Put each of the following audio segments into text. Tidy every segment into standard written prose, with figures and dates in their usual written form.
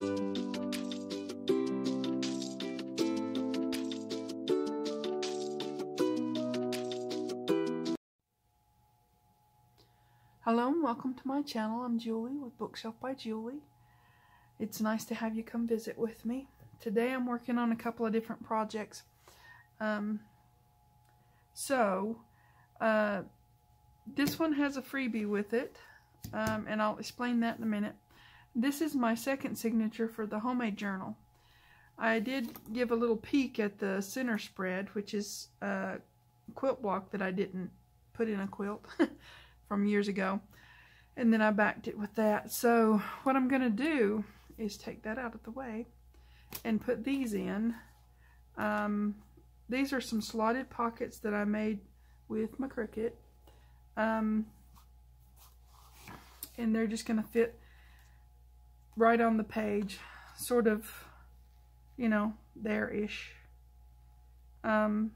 Hello and welcome to my channel. I'm Julie with Bookshelf by Julie. It's nice to have you come visit with me. Today I'm working on a couple of different projects. This one has a freebie with it, and I'll explain that in a minute. This is my second signature for the homemade journal. I did give a little peek at the center spread, which is a quilt block that I didn't put in a quilt from years ago, and then I backed it with that. So what I'm going to do is take that out of the way and put these in. These are some slotted pockets that I made with my Cricut, and they're just going to fit right on the page, sort of, you know, there-ish. So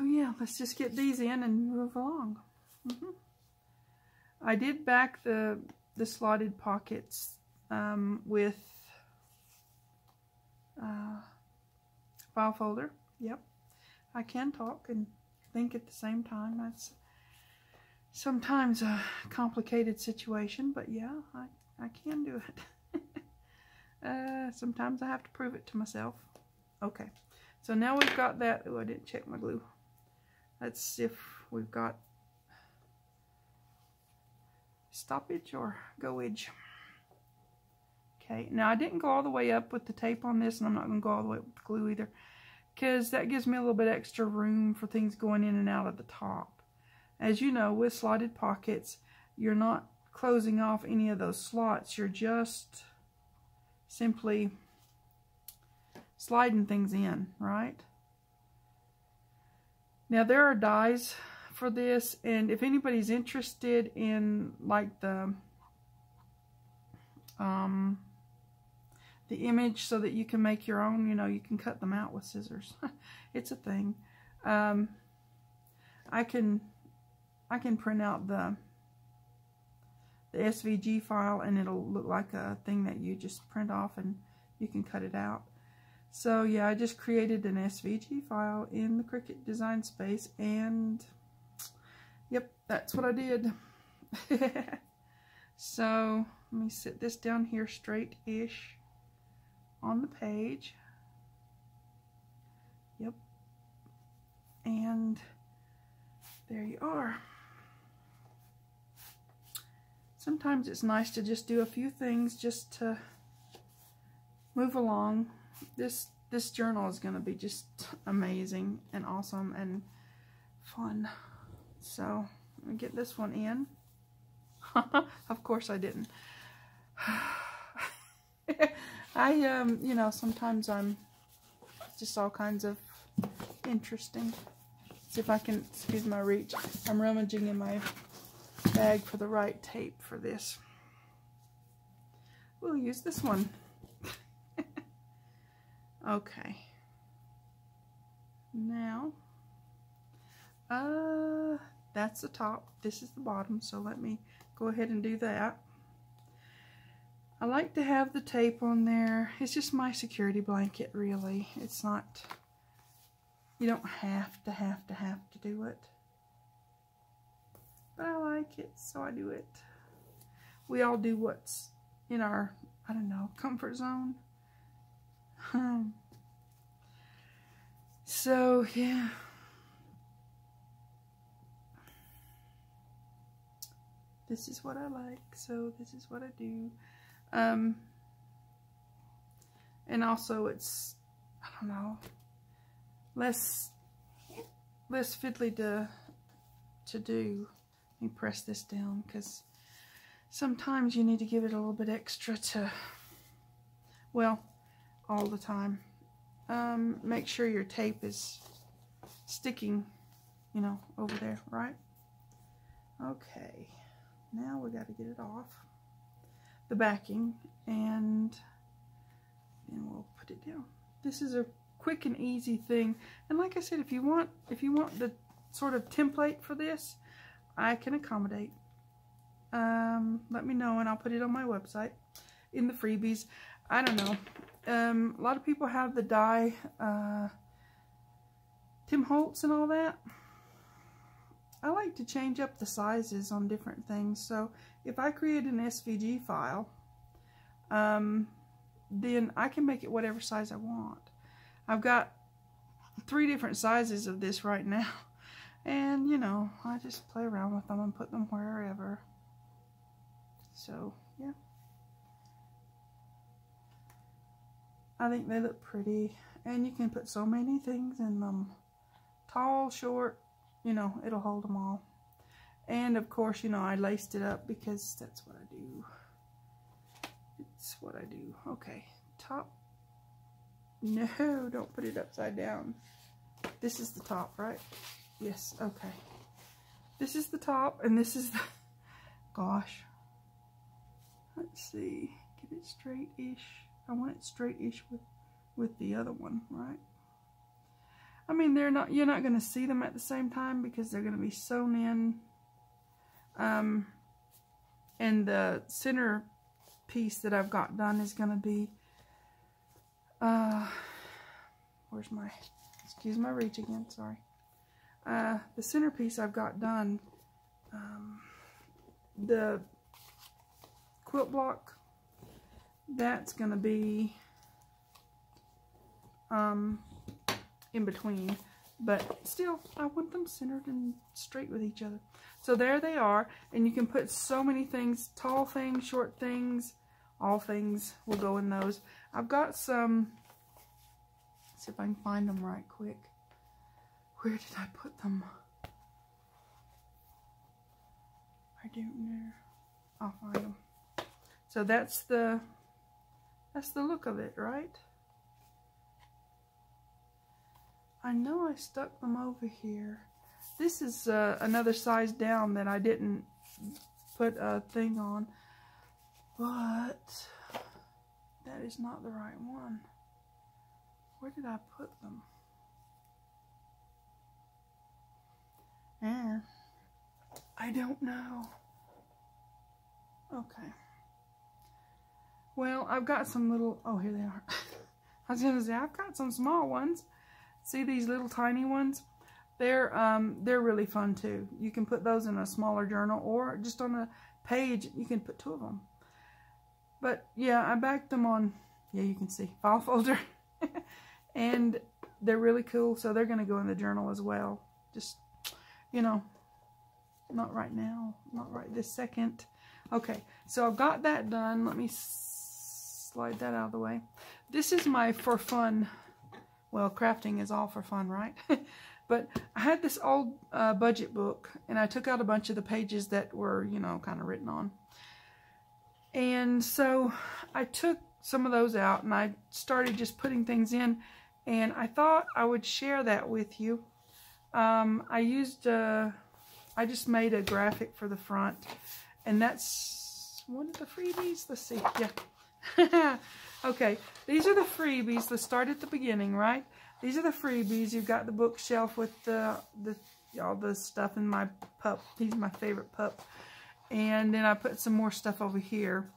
yeah, let's just get these in and move along. I did back the slotted pockets with file folder. Yep, I can talk and think at the same time. That's sometimes a complicated situation, but yeah, I can do it. Sometimes I have to prove it to myself. Okay, so now we've got that. Oh, I didn't check my glue. Let's see if we've got stoppage or goage. Okay, now I didn't go all the way up with the tape on this, and I'm not going to go all the way up with the glue either, because that gives me a little bit extra room for things going in and out of the top. As you know, with slotted pockets, you're not closing off any of those slots. You're just simply sliding things in, right? Now there are dies for this, and if anybody's interested in like the image so that you can make your own, you know, you can cut them out with scissors. It's a thing. I can print out the SVG file, and it'll look like a thing that you just print off and you can cut it out. So yeah, I just created an SVG file in the Cricut design space, and yep, that's what I did. So let me sit this down here straight-ish on the page. Yep, and there you are. Sometimes it's nice to just do a few things just to move along. This journal is going to be just amazing and awesome and fun. So let me get this one in. Of course I didn't. You know, sometimes I'm just all kinds of interesting. See if I can, excuse my reach. I'm rummaging in my bag for the right tape for this. We'll use this one. Okay. Now, that's the top. This is the bottom, so let me go ahead and do that. I like to have the tape on there. It's just my security blanket, really. It's not, you don't have to do it. But I like it, so I do it. We all do what's in our, I don't know, comfort zone. So, yeah. This is what I like, so this is what I do. And also it's, I don't know, less fiddly to do. Let me press this down, because sometimes you need to give it a little bit extra to, well, all the time. Make sure your tape is sticking, you know, over there, right? Okay, now we got to get it off the backing, and then we'll put it down. This is a quick and easy thing, and like I said, if you want the sort of template for this, I can accommodate. Let me know and I'll put it on my website. in the freebies. I don't know. A lot of people have the die Tim Holtz and all that. I like to change up the sizes on different things. So if I create an SVG file, then I can make it whatever size I want. I've got 3 different sizes of this right now. And, you know, I just play around with them and put them wherever. So, yeah. I think they look pretty. And you can put so many things in them. Tall, short, you know, it'll hold them all. And, of course, you know, I laced it up because that's what I do. It's what I do. Okay, top. No, don't put it upside down. This is the top, right? Yes, okay. This is the top, and this is the... Gosh. Let's see. Get it straight-ish. I want it straight-ish with the other one, right? I mean, they're not. You're not going to see them at the same time because they're going to be sewn in. And the center piece that I've got done is going to be... where's my... Excuse my reach again, sorry. The centerpiece I've got done, the quilt block, that's going to be in between. But still, I want them centered and straight with each other. So there they are. And you can put so many things, tall things, short things, all things will go in those. I've got some... See if I can find them right quick. Where did I put them? I don't know. I'll find them. So that's the look of it, right? I know I stuck them over here. This is another size down that I didn't put a thing on, but that is not the right one. Where did I put them? And I don't know. Okay. Well, I've got some little... Oh, here they are. I was going to say, I've got some small ones. See these little tiny ones? They're really fun too. You can put those in a smaller journal or just on a page. You can put 2 of them. But yeah, I backed them on... Yeah, you can see. File folder. And they're really cool, so they're going to go in the journal as well. Just, you know, not right now. Not right this second. Okay, so I've got that done. Let me slide that out of the way. This is my for fun. Well, crafting is all for fun, right? But I had this old budget book, and I took out a bunch of the pages that were, you know, kind of written on. And so I took some of those out, and I started just putting things in. And I thought I would share that with you. I just made a graphic for the front. And that's one of the freebies. Let's see. Yeah. Okay. These are the freebies. Let's start at the beginning, right? These are the freebies. You've got the bookshelf with all the stuff in my pup. He's my favorite pup. And then I put some more stuff over here.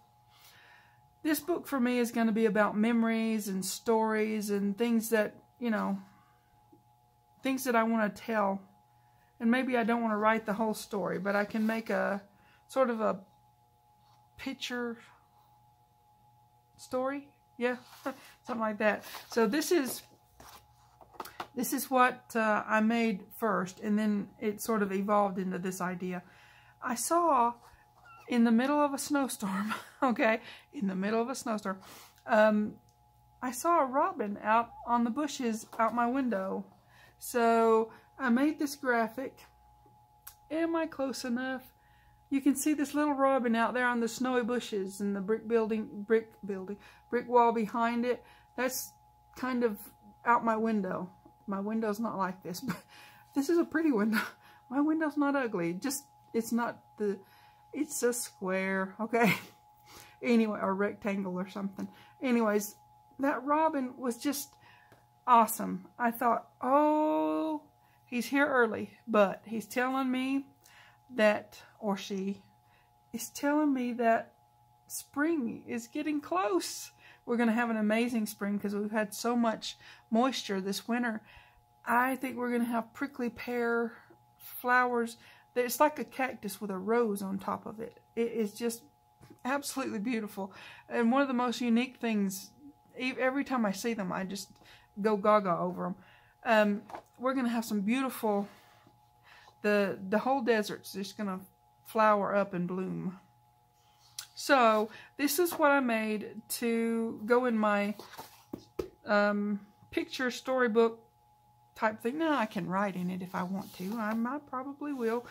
This book for me is going to be about memories and stories and things that, you know, things that I want to tell. And maybe I don't want to write the whole story, but I can make a sort of a picture story. Yeah, something like that. So this is what I made first, and then it sort of evolved into this idea. I saw... in the middle of a snowstorm, okay, in the middle of a snowstorm, I saw a robin out on the bushes out my window. So I made this graphic. Am I close enough? You can see this little robin out there on the snowy bushes and the brick wall behind it. That's kind of out my window. My window's not like this, but this is a pretty window. My window's not ugly. Just, it's not the... It's a square, okay? Anyway, or rectangle or something. Anyways, that robin was just awesome. I thought, oh, he's here early, but he's telling me that, or she is telling me that spring is getting close. We're going to have an amazing spring because we've had so much moisture this winter. I think we're going to have prickly pear flowers. It's like a cactus with a rose on top of it. It is just absolutely beautiful. And one of the most unique things, every time I see them, I just go gaga over them. We're going to have some beautiful, the whole desert's just going to flower up and bloom. So this is what I made to go in my picture storybook type thing. Now I can write in it if I want to. I probably will.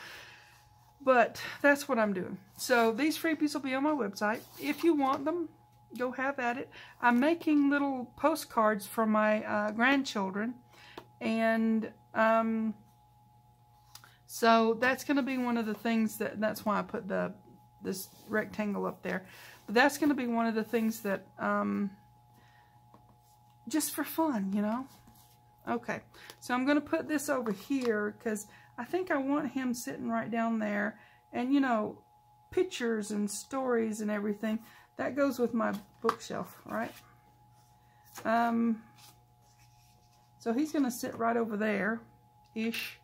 But that's what I'm doing. So these freebies will be on my website. If you want them, go have at it. I'm making little postcards for my grandchildren. And so that's going to be one of the things that's why I put this rectangle up there. But that's going to be one of the things that, just for fun, you know. Okay, so I'm going to put this over here because I think I want him sitting right down there. And, you know, pictures and stories and everything, that goes with my bookshelf, right? So he's going to sit right over there-ish.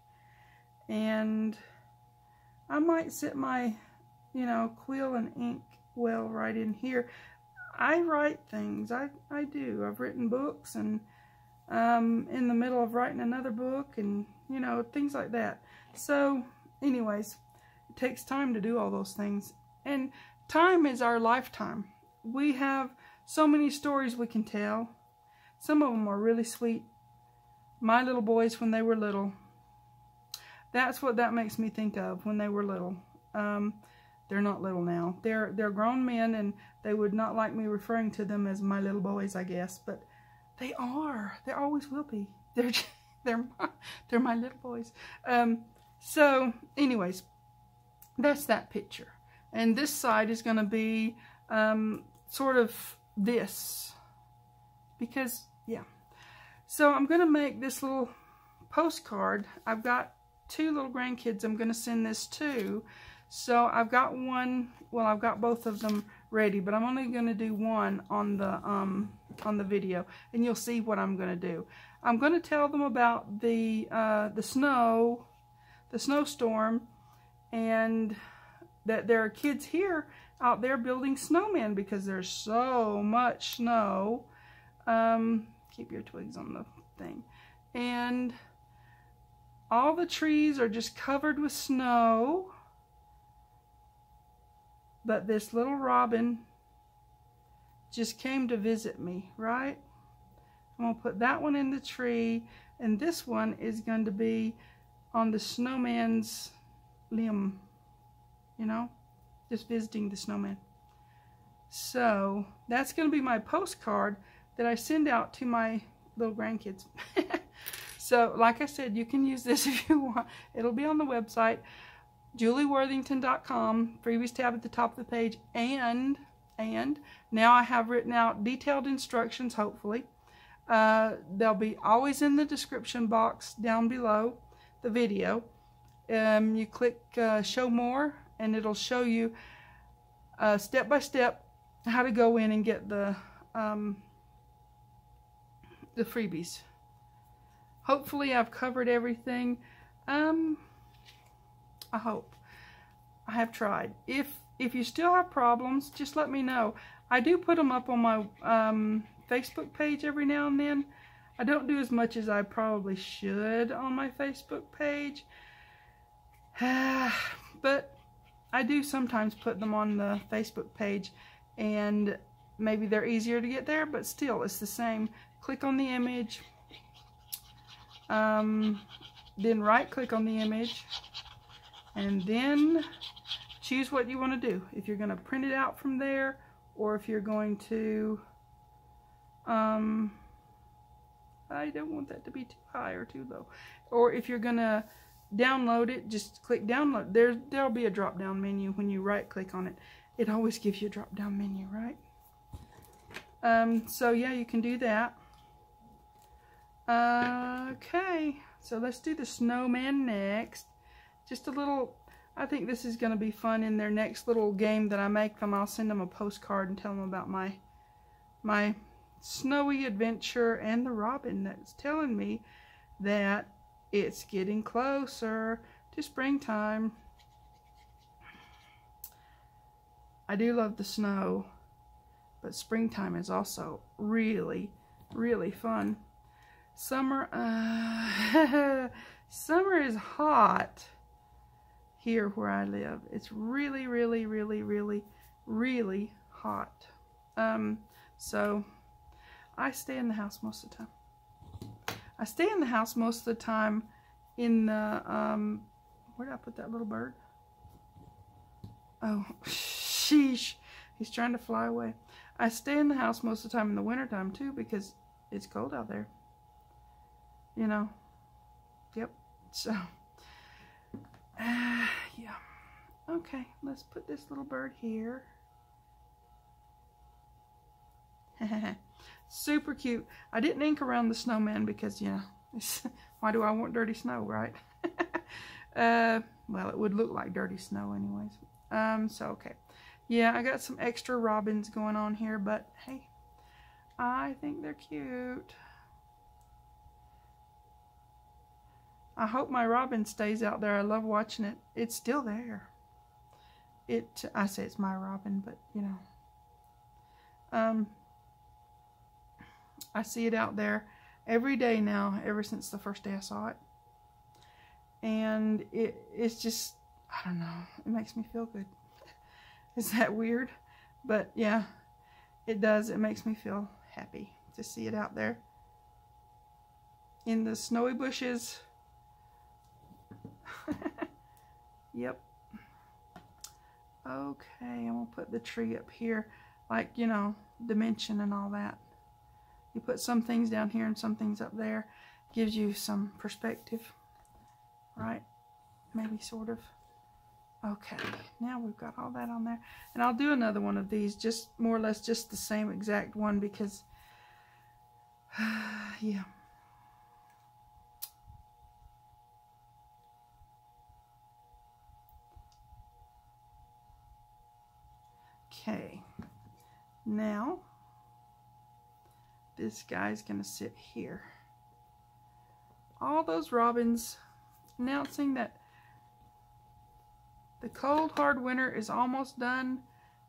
And I might sit my, you know, quill and ink well right in here. I write things. I do. I've written books and in the middle of writing another book and, you know, things like that. So, anyways, it takes time to do all those things. And time is our lifetime. We have so many stories we can tell. Some of them are really sweet. My little boys when they were little. That's what that makes me think of, when they were little. They're not little now. They're grown men, and they would not like me referring to them as my little boys, I guess. But they are. They always will be. They're my little boys. So, anyways, that's that picture. And this side is going to be sort of this. Because, yeah. So, I'm going to make this little postcard. I've got 2 little grandkids I'm going to send this to. So, I've got one, well, I've got both of them ready, but I'm only going to do one on the video, and you'll see what I'm going to do. I'm going to tell them about the snowstorm, and that there are kids here out there building snowmen because there's so much snow. Keep your twigs on the thing. And all the trees are just covered with snow. But this little robin just came to visit me, right? I'm going to put that one in the tree, and this one is going to be on the snowman's limb, you know, just visiting the snowman. So that's going to be my postcard that I send out to my little grandkids. So like I said, you can use this if you want. It'll be on the website, julieworthington.com, freebies tab at the top of the page, and now I have written out detailed instructions, hopefully. They'll be always in the description box down below the video. You click show more, and it'll show you step by step how to go in and get the freebies. Hopefully I've covered everything. I hope. I have tried. If you still have problems, just let me know. I do put them up on my Facebook page every now and then. I don't do as much as I probably should on my Facebook page. But I do sometimes put them on the Facebook page, and maybe they're easier to get there, but still it's the same. Click on the image, then right click on the image, and then choose what you want to do. If you're going to print it out from there, or if you're going to, I don't want that to be too high or too low. Or if you're going to download it, just click download. There'll be a drop down menu when you right click on it. It always gives you a drop down menu, right? So yeah, you can do that. Okay, so let's do the snowman next. Just a little, I think this is going to be fun in their next little game that I make them. I'll send them a postcard and tell them about my snowy adventure and the robin that's telling me that it's getting closer to springtime. I do love the snow, but springtime is also really, really fun. Summer, summer is hot here where I live. It's really, really, really, really, really hot. So I stay in the house most of the time. I stay in the house most of the time in the, where did I put that little bird? Oh, sheesh. He's trying to fly away. I stay in the house most of the time in the wintertime too because it's cold out there. You know. Yep. So, yeah. Okay, let's put this little bird here. Super cute. I didn't ink around the snowman because, you know, why do I want dirty snow, right? Well, it would look like dirty snow anyways. So, okay. Yeah, I got some extra robins going on here, but hey, I think they're cute. I hope my robin stays out there. I love watching it. It's still there. I say it's my robin, but, you know. I see it out there every day now, ever since the first day I saw it. And it's just, I don't know, it makes me feel good. Is that weird? But yeah, it does. It makes me feel happy to see it out there in the snowy bushes. Yep. Okay, I'm gonna put the tree up here, like, you know, dimension and all that. You put some things down here and some things up there. Gives you some perspective, right? Maybe, sort of. Okay, now we've got all that on there. And I'll do another one of these, just more or less just the same exact one because, yeah. Okay, now this guy's gonna sit here. All those robins announcing that the cold, hard winter is almost done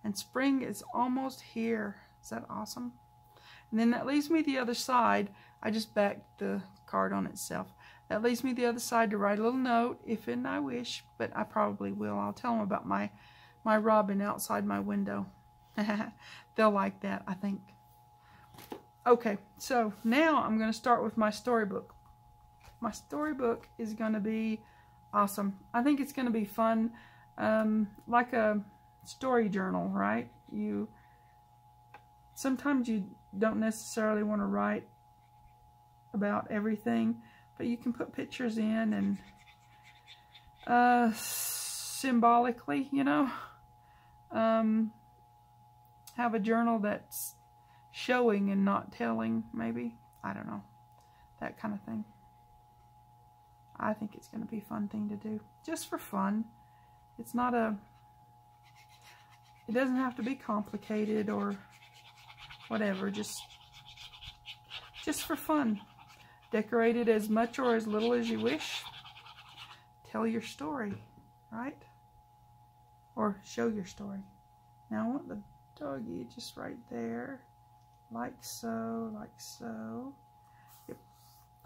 and spring is almost here. Is that awesome? And then that leaves me the other side. I just backed the card on itself. That leaves me the other side to write a little note, if and I wish, but I probably will. I'll tell them about my robin outside my window. They'll like that, I think. Okay, so now I'm going to start with my storybook. My storybook is going to be awesome. I think it's going to be fun, like a story journal, right? Sometimes you don't necessarily want to write about everything, but you can put pictures in and symbolically, you know, have a journal that's showing and not telling, maybe. I don't know. That kind of thing. I think it's going to be a fun thing to do. Just for fun. It's not it doesn't have to be complicated or whatever. Just for fun. Decorate it as much or as little as you wish. Tell your story, right? Or show your story. Now I want the doggy just right there. Like so, like so. Yep.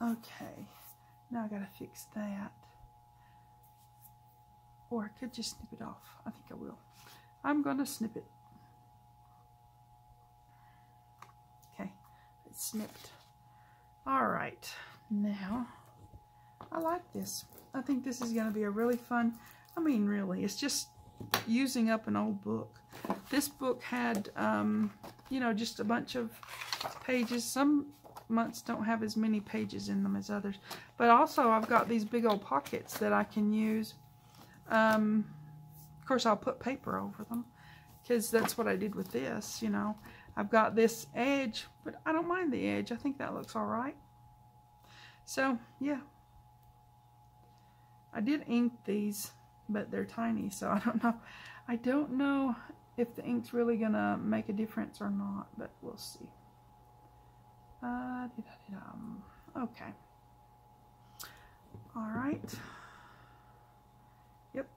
Okay. Now I gotta fix that. Or I could just snip it off. I think I will. I'm gonna snip it. Okay. It's snipped. Alright. Now, I like this. I think this is gonna be a really fun, I mean really, it's just using up an old book. This book had, you know, just a bunch of pages. Some months don't have as many pages in them as others. But also, I've got these big old pockets that I can use. Of course, I'll put paper over them because that's what I did with this, you know. I've got this edge, but I don't mind the edge. I think that looks all right. So, yeah. I did ink these but they're tiny, so I don't know. I don't know if the ink's really gonna make a difference or not, but we'll see. Okay. All right. Yep.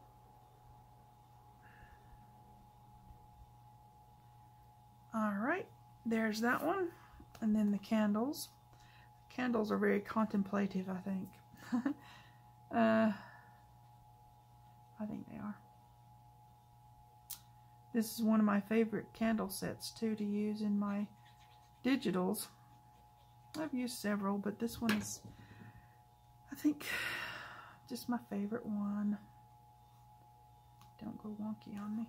All right. There's that one. And then the candles. Candles are very contemplative, I think. I think they are. This is one of my favorite candle sets, too, to use in my digitals. I've used several, but this one is, I think, just my favorite one. Don't go wonky on me.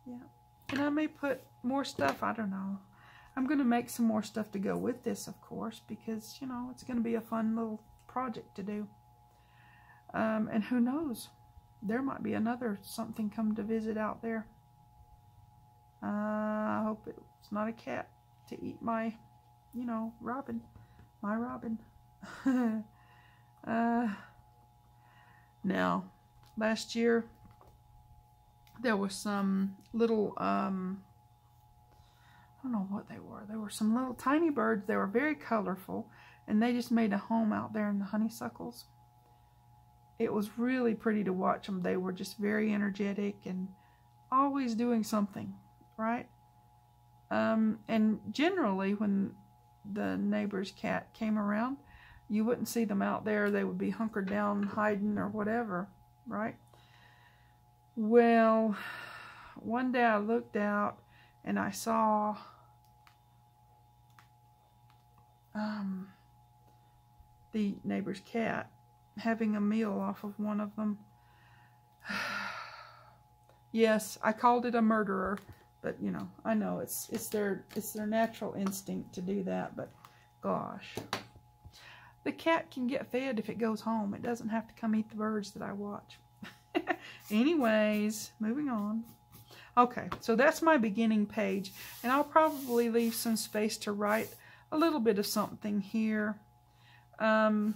Yeah. And I may put more stuff, I don't know. I'm going to make some more stuff to go with this, of course, because, you know, it's going to be a fun little project to do. And who knows? There might be another something come to visit out there. I hope it's not a cat to eat my, you know, robin. My robin. Now, last year, there was some little, I don't know what they were. They were some little tiny birds. They were very colorful, and they just made a home out there in the honeysuckles. It was really pretty to watch them. They were just very energetic and always doing something, right? And generally, when the neighbor's cat came around, you wouldn't see them out there. They would be hunkered down, hiding or whatever, right? Well, one day I looked out and I saw the neighbor's cat having a meal off of one of them. Yes, I called it a murderer, but you know, I know it's their natural instinct to do that, but gosh. The cat can get fed if it goes home. It doesn't have to come eat the birds that I watch. Anyways, moving on. Okay, so that's my beginning page, and I'll probably leave some space to write a little bit of something here. And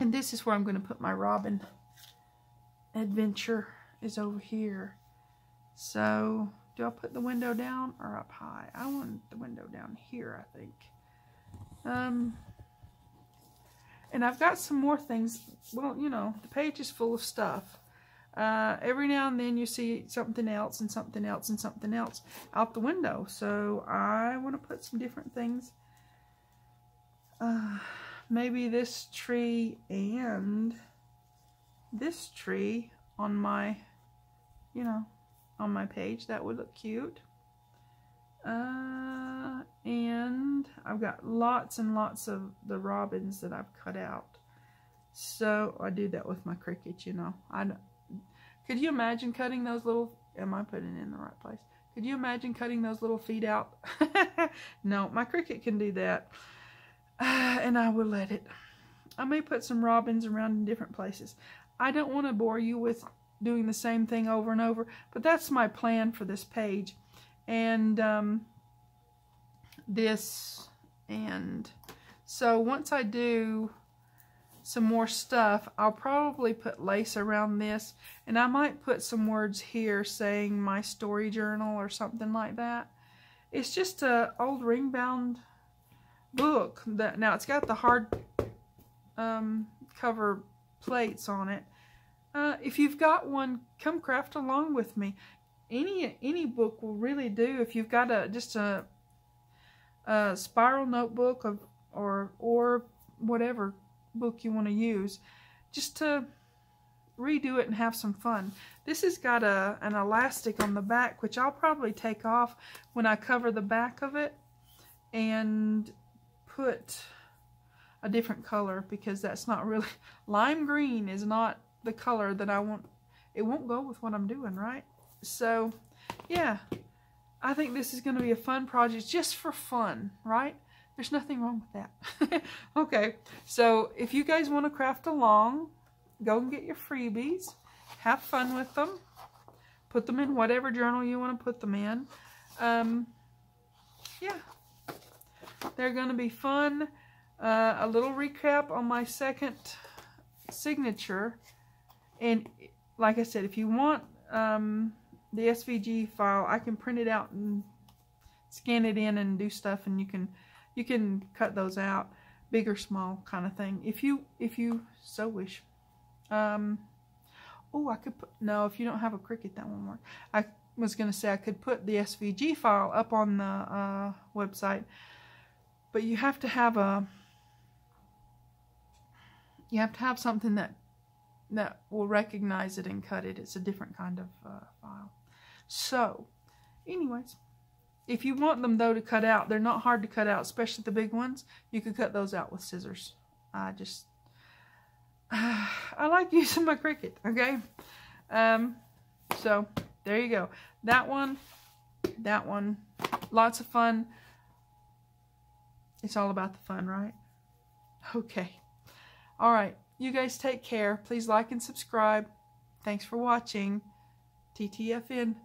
this is where I'm going to put my robin adventure, is over here. So, do I put the window down or up high? I want the window down here, I think. And I've got some more things. Well, you know, the page is full of stuff. Every now and then you see something else and something else and something else out the window. So I want to put some different things. Maybe this tree and this tree on my, you know, on my page. That would look cute. And I've got lots and lots of the robins that I've cut out. So I do that with my cricket, you know. Could you imagine cutting those little, am I putting it in the right place? Could you imagine cutting those little feet out? No, my cricket can do that. And I will let it. I may put some robins around in different places. I don't want to bore you with doing the same thing over and over, but that's my plan for this page. And this, and so once I do some more stuff, I'll probably put lace around this, and I might put some words here saying my story journal or something like that. It's just a old ring-bound book that, now it's got the hard cover plates on it. If you've got one, come craft along with me. Any book will really do. If you've got just a spiral notebook or whatever book you want to use, just to redo it and have some fun. This has got an elastic on the back, which I'll probably take off when I cover the back of it and put a different color, because that's not really, lime green is not the color that I want. It won't go with what I'm doing, right? So yeah, I think this is going to be a fun project, just for fun, right? There's nothing wrong with that. Okay, so if you guys want to craft along, go and get your freebies. Have fun with them. Put them in whatever journal you want to put them in. Yeah, they're going to be fun. A little recap on my second signature. And like I said, if you want the SVG file, I can print it out and scan it in and do stuff, and you can cut those out, big or small kind of thing, if you so wish. Oh, I could put, no, if you don't have a Cricut, that won't work. I was going to say I could put the SVG file up on the website, but you have to have something that will recognize it and cut it. It's a different kind of file. So, anyways, if you want them though to cut out, they're not hard to cut out, especially the big ones. You could cut those out with scissors. I like using my Cricut, okay? So, there you go. That one, lots of fun. It's all about the fun, right? Okay. All right. You guys take care. Please like and subscribe. Thanks for watching. TTFN.